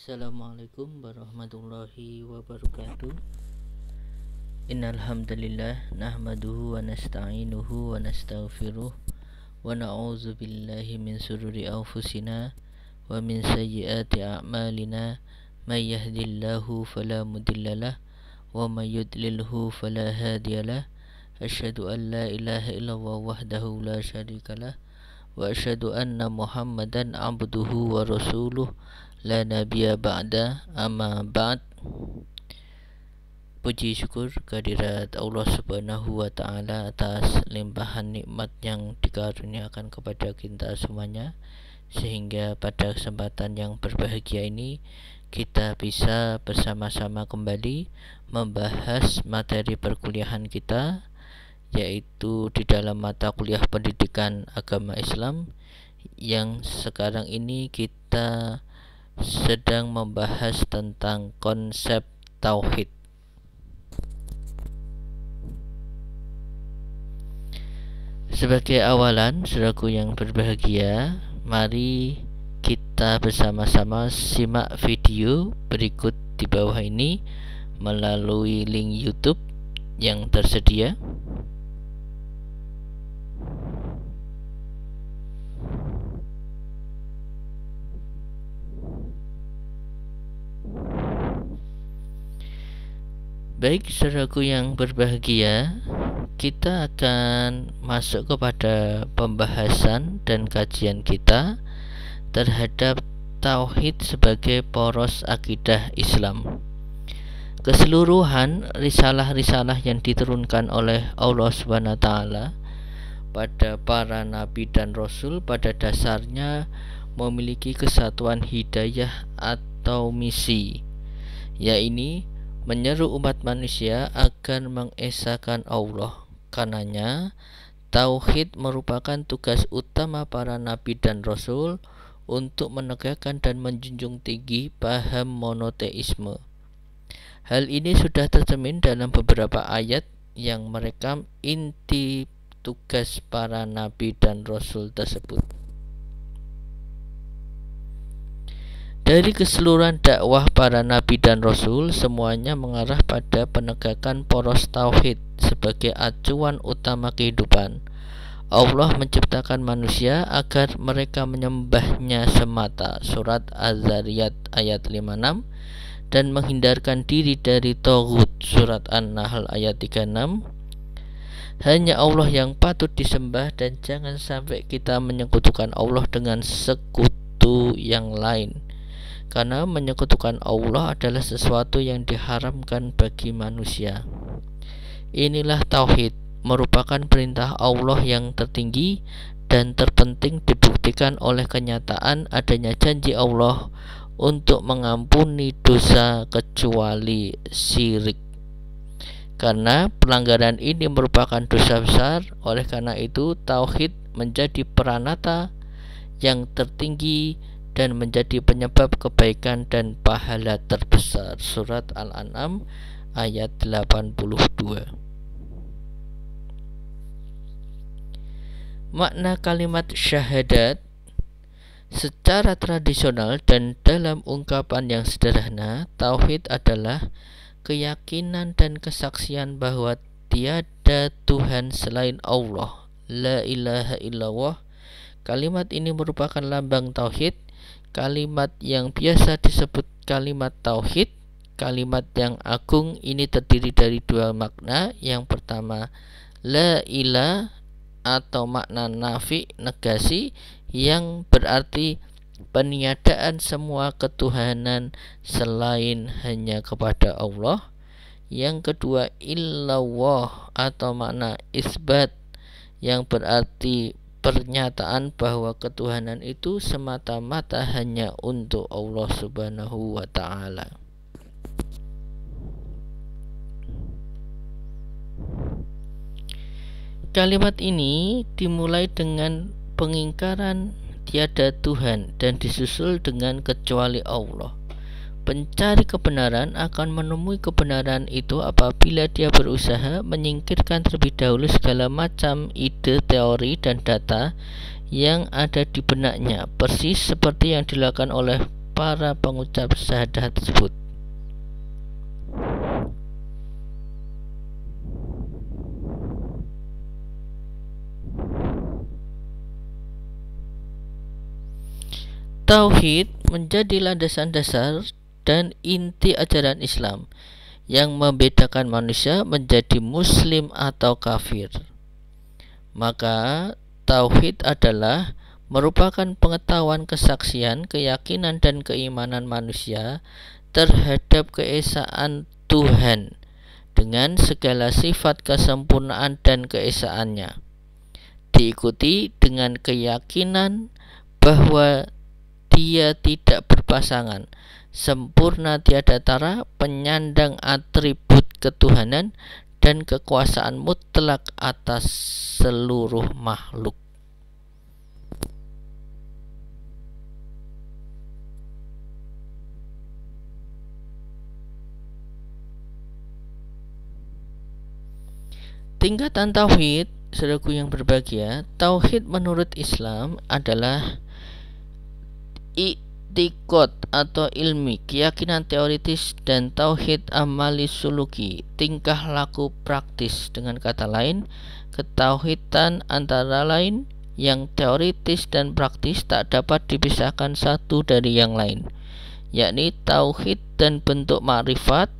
Assalamualaikum warahmatullahi wabarakatuh. Innal hamdalillah nahmaduhu wa nasta'inuhu wa nastaghfiruh wa na'udzu billahi min shururi anfusina wa min sayyiati a'malina may yahdihillahu fala mudhillalah wa may yudlilhu fala hadiyalah. Asyhadu an la ilaha illallah wahdahu la syarikalah wa asyhadu anna Muhammadan abduhu wa rasuluh la nabiyya ba'da, amma ba'd. Puji syukur kehadirat Allah Subhanahu wa taala atas limpahan nikmat yang dikaruniakan kepada kita semuanya, sehingga pada kesempatan yang berbahagia ini kita bisa bersama-sama kembali membahas materi perkuliahan kita, yaitu di dalam mata kuliah pendidikan agama Islam, yang sekarang ini kita sedang membahas tentang konsep tauhid. Sebagai awalan, saudaraku yang berbahagia, mari kita bersama-sama simak video berikut di bawah ini melalui link YouTube yang tersedia. Baik, saudaraku yang berbahagia, kita akan masuk kepada pembahasan dan kajian kita terhadap tauhid sebagai poros akidah Islam. Keseluruhan risalah-risalah yang diturunkan oleh Allah Subhanahu wa taala pada para nabi dan rasul pada dasarnya memiliki kesatuan hidayah atau misi, yaitu menyeru umat manusia agar mengesahkan Allah. Karenanya tauhid merupakan tugas utama para nabi dan rasul untuk menegakkan dan menjunjung tinggi paham monoteisme. Hal ini sudah tercermin dalam beberapa ayat yang merekam inti tugas para nabi dan rasul tersebut. Dari keseluruhan dakwah para nabi dan rasul, semuanya mengarah pada penegakan poros tauhid sebagai acuan utama kehidupan. Allah menciptakan manusia agar mereka menyembahnya semata, surat Az-Zariyat ayat 56, dan menghindarkan diri dari taghut, surat An-Nahl ayat 36. Hanya Allah yang patut disembah dan jangan sampai kita menyekutukan Allah dengan sekutu yang lain, karena menyekutukan Allah adalah sesuatu yang diharamkan bagi manusia. Inilah tauhid, merupakan perintah Allah yang tertinggi dan terpenting, dibuktikan oleh kenyataan adanya janji Allah untuk mengampuni dosa kecuali syirik. Karena pelanggaran ini merupakan dosa besar, oleh karena itu tauhid menjadi peranata yang tertinggi dan menjadi penyebab kebaikan dan pahala terbesar, surat Al-An'am ayat 82. Makna kalimat syahadat secara tradisional dan dalam ungkapan yang sederhana, tauhid adalah keyakinan dan kesaksian bahwa tiada Tuhan selain Allah, la ilaha illallah. Kalimat ini merupakan lambang tauhid. Kalimat yang biasa disebut kalimat tauhid, kalimat yang agung ini terdiri dari dua makna. Yang pertama, la ilah atau makna nafi, negasi, yang berarti peniadaan semua ketuhanan selain hanya kepada Allah. Yang kedua, illallah atau makna isbat, yang berarti pernyataan bahwa ketuhanan itu semata-mata hanya untuk Allah Subhanahu wa taala. Kalimat ini dimulai dengan pengingkaran tiada Tuhan dan disusul dengan kecuali Allah. Pencari kebenaran akan menemui kebenaran itu apabila dia berusaha menyingkirkan terlebih dahulu segala macam ide, teori, dan data yang ada di benaknya, persis seperti yang dilakukan oleh para pengucap syahadat tersebut. Tauhid menjadi landasan dasar dan inti ajaran Islam yang membedakan manusia menjadi muslim atau kafir. Maka tauhid adalah merupakan pengetahuan, kesaksian, keyakinan dan keimanan manusia terhadap keesaan Tuhan dengan segala sifat kesempurnaan dan keesaannya, diikuti dengan keyakinan bahwa Dia tidak berpasangan, sempurna tiada tara, penyandang atribut ketuhanan dan kekuasaan mutlak atas seluruh makhluk. Tingkatan tauhid, saudaraku yang berbahagia, tauhid menurut Islam adalah i'tiqad atau ilmi, keyakinan teoritis, dan tauhid amali suluki, tingkah laku praktis. Dengan kata lain, ketauhidan antara lain yang teoritis dan praktis tak dapat dipisahkan satu dari yang lain, yakni tauhid dan bentuk makrifat,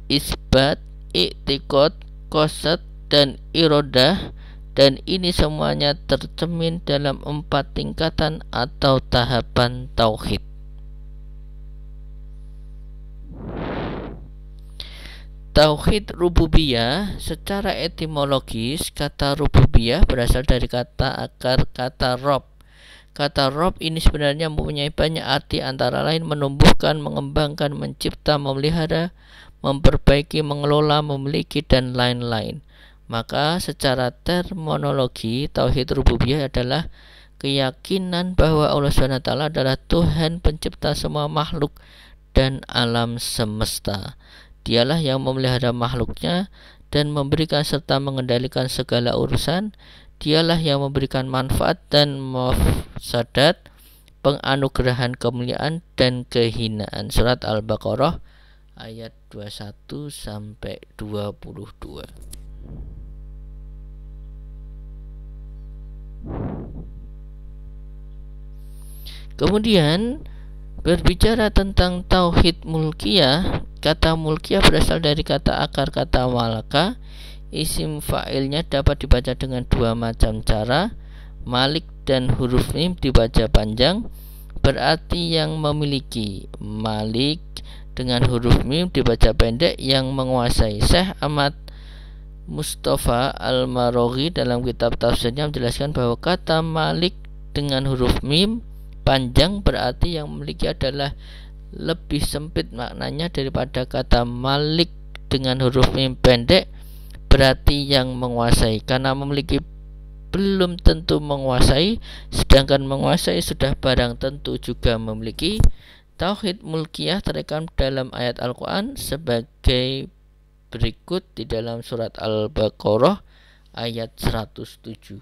isbat, i'tiqad, qasad, dan iradah. Dan ini semuanya tercermin dalam 4 tingkatan atau tahapan tauhid. Tauhid rububiyah, secara etimologis kata rububiyah berasal dari kata akar kata rob. Kata rob ini sebenarnya mempunyai banyak arti, antara lain menumbuhkan, mengembangkan, mencipta, memelihara, memperbaiki, mengelola, memiliki, dan lain-lain. Maka secara terminologi, tauhid rububiyah adalah keyakinan bahwa Allah SWT adalah Tuhan pencipta semua makhluk dan alam semesta. Dialah yang memelihara makhluknya dan memberikan serta mengendalikan segala urusan. Dialah yang memberikan manfaat dan mafsadat, penganugerahan, kemuliaan, dan kehinaan. Surat Al-Baqarah ayat 21 sampai 22. Kemudian berbicara tentang tauhid mulkiyah, kata mulkiyah berasal dari kata akar kata malaka. Isim fa'ilnya dapat dibaca dengan 2 macam cara. Malik dan huruf mim dibaca panjang, berarti yang memiliki. Malik dengan huruf mim dibaca pendek, yang menguasai. Syekh Ahmad Mustafa Al-Maroghi dalam kitab tafsirnya menjelaskan bahwa kata Malik dengan huruf mim panjang berarti yang memiliki adalah lebih sempit maknanya daripada kata Malik dengan huruf mim pendek berarti yang menguasai, karena memiliki belum tentu menguasai, sedangkan menguasai sudah barang tentu juga memiliki. Tauhid mulkiyah terekam dalam ayat Al-Quran sebagai berikut di dalam surat Al-Baqarah ayat 107.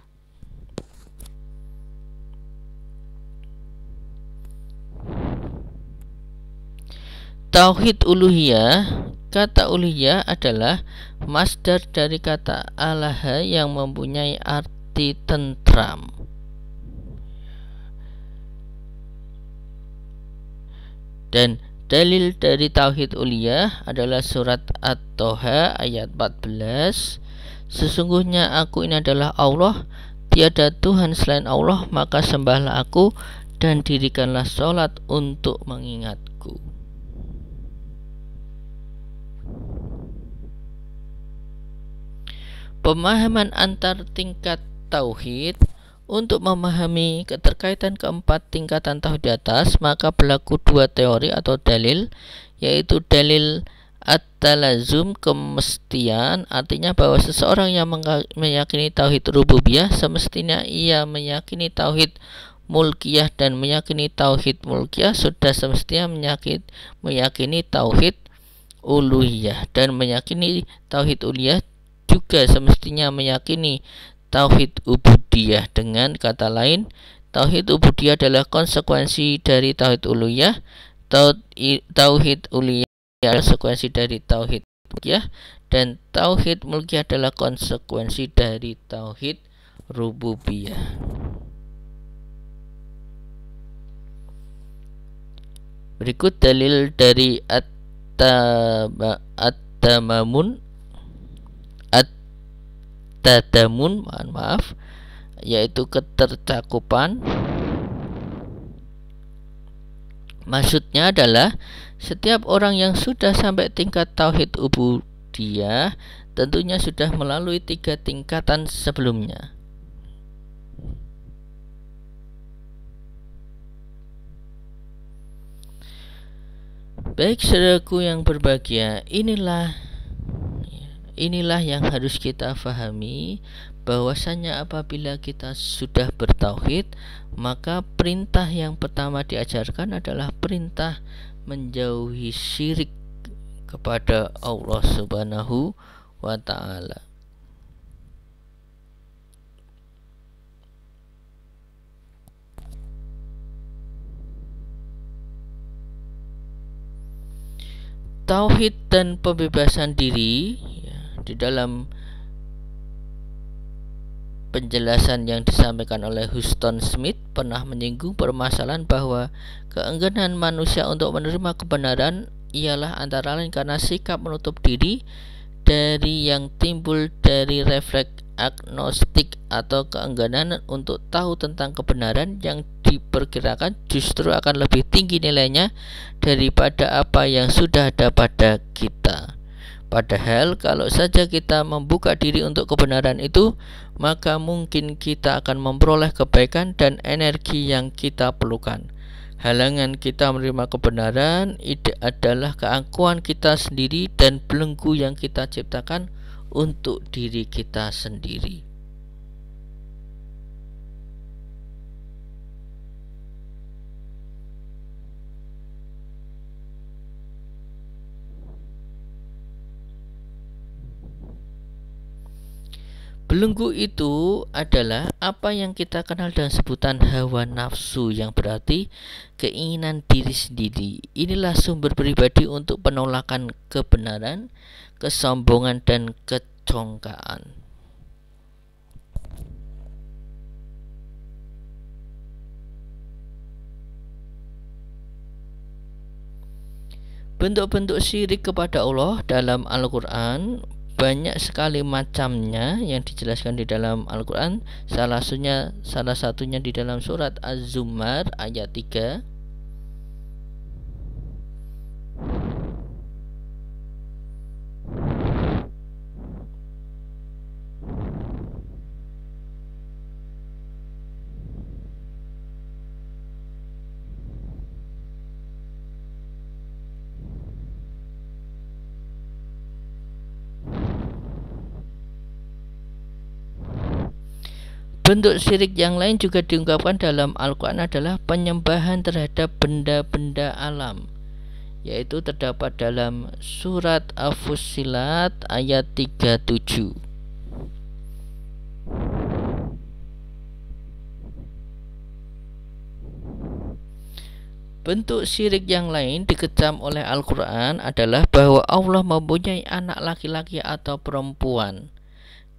Tauhid uluhiyah, kata uluhiyah adalah masdar dari kata alaha yang mempunyai arti tentram. Dan dalil dari tauhid uluhiyah adalah surat At-Toha ayat 14. Sesungguhnya aku ini adalah Allah, tiada Tuhan selain Allah, maka sembahlah aku dan dirikanlah sholat untuk mengingatku. Pemahaman antar tingkat tauhid. Untuk memahami keterkaitan keempat tingkatan tauhid di atas, maka berlaku 2 teori atau dalil, yaitu dalil at-talazum, kemestian, artinya bahwa seseorang yang meyakini tauhid rububiyah semestinya ia meyakini tauhid mulkiyah, dan meyakini tauhid mulkiyah sudah semestinya meyakini tauhid uluhiyah, dan meyakini tauhid uluhiyah juga semestinya meyakini tauhid ubudiyah. Dengan kata lain, Tauhid ubudiyah adalah konsekuensi dari tauhid uluhiyah. Tauhid uluhiyah adalah konsekuensi dari tauhid mulkiyah, dan tauhid mulkiyah adalah konsekuensi dari tauhid rububiyah. Berikut dalil dari at-tadamun, yaitu ketercakupan. Maksudnya adalah setiap orang yang sudah sampai tingkat tauhid ubudiyah tentunya sudah melalui 3 tingkatan sebelumnya. Baik saudaraku yang berbahagia, inilah yang harus kita fahami, bahwasanya apabila kita sudah bertauhid, maka perintah yang pertama diajarkan adalah perintah menjauhi syirik kepada Allah Subhanahu wa ta'ala. Tauhid dan pembebasan diri, di dalam penjelasan yang disampaikan oleh Huston Smith pernah menyinggung permasalahan bahwa keengganan manusia untuk menerima kebenaran ialah antara lain karena sikap menutup diri dari yang timbul dari refleks agnostik atau keengganan untuk tahu tentang kebenaran yang diperkirakan justru akan lebih tinggi nilainya daripada apa yang sudah ada pada kita. Padahal kalau saja kita membuka diri untuk kebenaran itu, maka mungkin kita akan memperoleh kebaikan dan energi yang kita perlukan. Halangan kita menerima kebenaran adalah keangkuhan kita sendiri dan belenggu yang kita ciptakan untuk diri kita sendiri. Belenggu itu adalah apa yang kita kenal dengan sebutan hawa nafsu, yang berarti keinginan diri sendiri. Inilah sumber pribadi untuk penolakan kebenaran, kesombongan, dan kecongkaan. Bentuk-bentuk syirik kepada Allah dalam Al-Quran banyak sekali macamnya yang dijelaskan di dalam Al-Quran. Salah satunya di dalam surat Az-Zumar ayat 3. Bentuk syirik yang lain juga diungkapkan dalam Al-Quran adalah penyembahan terhadap benda-benda alam, yaitu terdapat dalam surat Al-Fussilat ayat 37. Bentuk syirik yang lain dikecam oleh Al-Quran adalah bahwa Allah mempunyai anak laki-laki atau perempuan.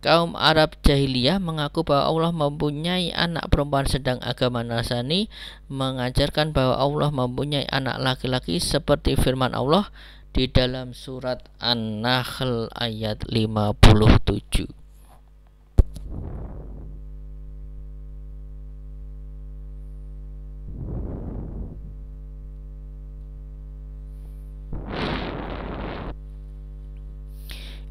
Kaum Arab jahiliyah mengaku bahwa Allah mempunyai anak perempuan, sedang agama Nasrani mengajarkan bahwa Allah mempunyai anak laki-laki seperti firman Allah di dalam surat An-Nahl ayat 57.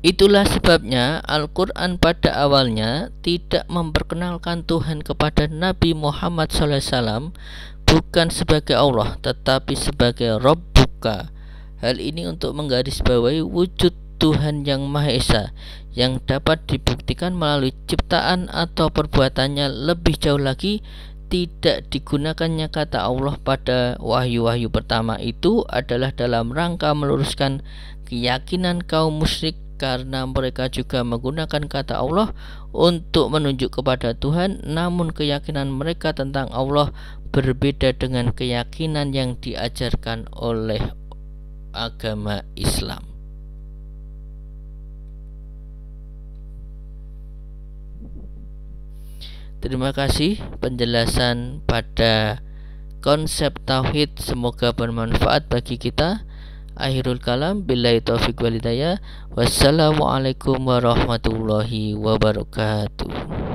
Itulah sebabnya Al-Quran pada awalnya tidak memperkenalkan Tuhan kepada Nabi Muhammad SAW bukan sebagai Allah, tetapi sebagai Rabbuka. Hal ini untuk menggarisbawahi wujud Tuhan yang Maha Esa yang dapat dibuktikan melalui ciptaan atau perbuatannya. Lebih jauh lagi, tidak digunakannya kata Allah pada wahyu-wahyu pertama itu adalah dalam rangka meluruskan keyakinan kaum musyrik karena mereka juga menggunakan kata Allah untuk menunjuk kepada Tuhan, namun keyakinan mereka tentang Allah berbeda dengan keyakinan yang diajarkan oleh agama Islam. Terima kasih penjelasan pada konsep tauhid, semoga bermanfaat bagi kita. Akhirul kalam, billahi taufiq wal hidayah. Wassalamualaikum warahmatullahi wabarakatuh.